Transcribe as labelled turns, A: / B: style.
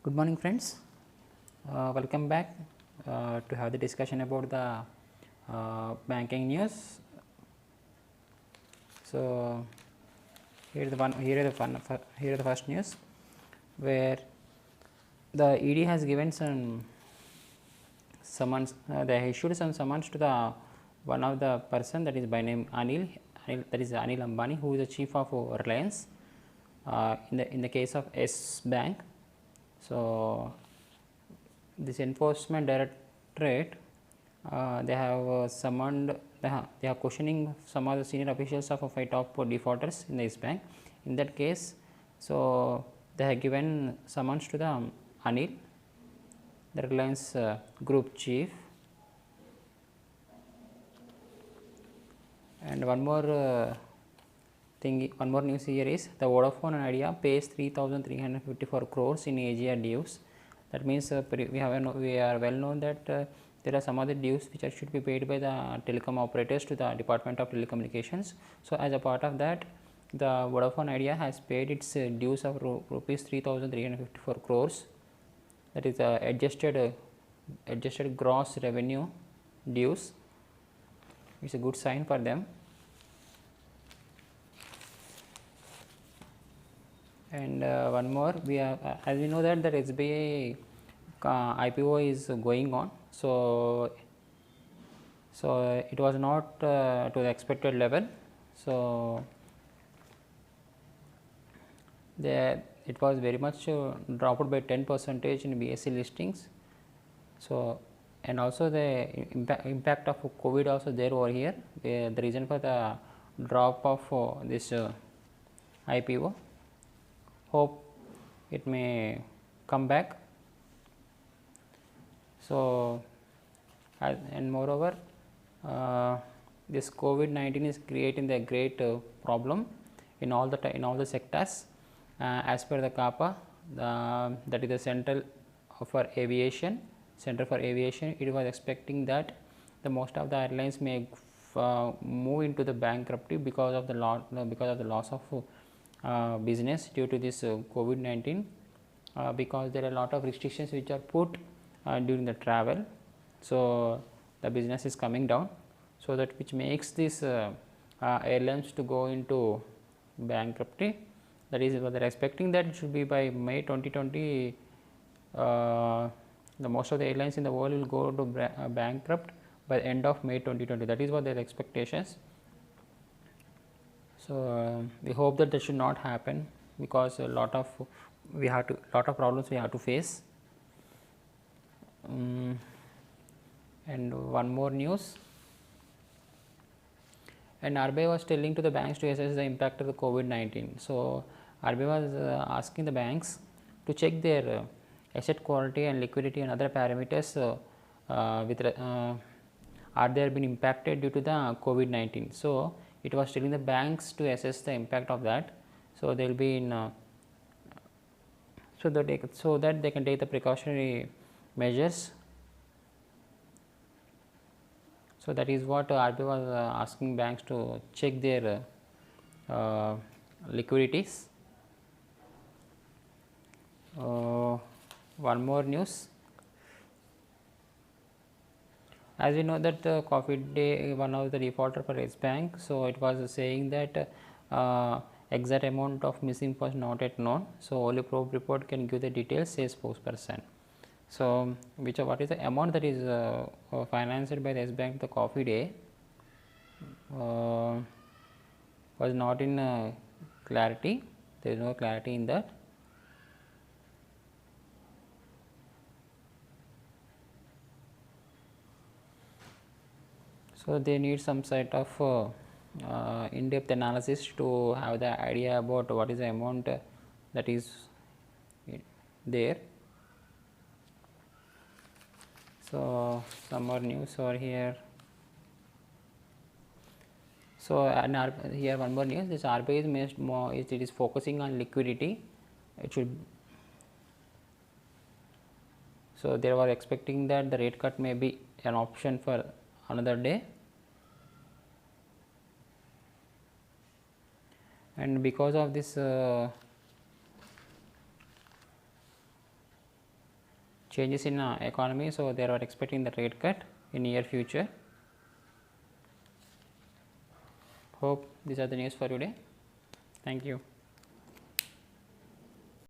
A: Good morning, friends. Welcome back to have the discussion about the banking news. So here is the one. Here is the first news, where the ED has given some summons. They issued some summons to the one of the person, that is by name Anil. That is Anil Ambani, who is the chief of Reliance. In the case of S Bank. So this enforcement directorate, they have summoned, they are questioning some of the senior officials of 5 top defaulters in this bank. In that case, so they have given summons to the Anil, the Reliance group chief. And one more one more news here is the Vodafone and Idea pays 3,354 crores in AGR dues. That means we are well known that there are some other dues which should be paid by the telecom operators to the Department of Telecommunications. So as a part of that, the Vodafone Idea has paid its dues of rupees 3,354 crores. That is adjusted gross revenue dues. It's a good sign for them. And one more, we are as we know that the SBI IPO is going on. So it was not to the expected level. So it was very much dropped by 10% in BSE listings. So and also the impact of COVID also there over here, the reason for the drop of this IPO. Hope it may come back. So and moreover, this COVID-19 is creating a great problem in all the sectors. As per the CAPA, that is the Center for Aviation, it was expecting that the most of the airlines may move into the bankruptcy because of the loss of business due to this COVID-19, because there are a lot of restrictions which are put during the travel. So the business is coming down, so that which makes this airlines to go into bankruptcy. That is what they are expecting, that it should be by May 2020. The most of the airlines in the world will go to bankrupt by the end of May 2020. That is what their expectations. So we hope that should not happen, because a lot of problems we have to face. And one more news, and RBI was telling to the banks to assess the impact of the COVID-19. So RBI was asking the banks to check their asset quality and liquidity and other parameters are they been impacted due to the COVID-19. So it was telling the banks to assess the impact of that. So they will be in so that they can take the precautionary measures. So that is what RBI was asking banks to check their liquidities. One more news. As we know that Coffee Day, one of the defaulter for S Bank, so it was saying that exact amount of missing was not yet known. So only probe report can give the details, says spokesperson. So what is the amount that is financed by the S Bank, the Coffee Day, was not in clarity. There is no clarity in that. So they need some sort of in-depth analysis to have the idea about what is the amount that is there. So some more news over here. So here one more news. This RBI is it is focusing on liquidity. It should. So they were expecting that the rate cut may be an option for another day. And because of this changes in economy, so they are expecting the rate cut in near future. Hope these are the news for today. Thank you.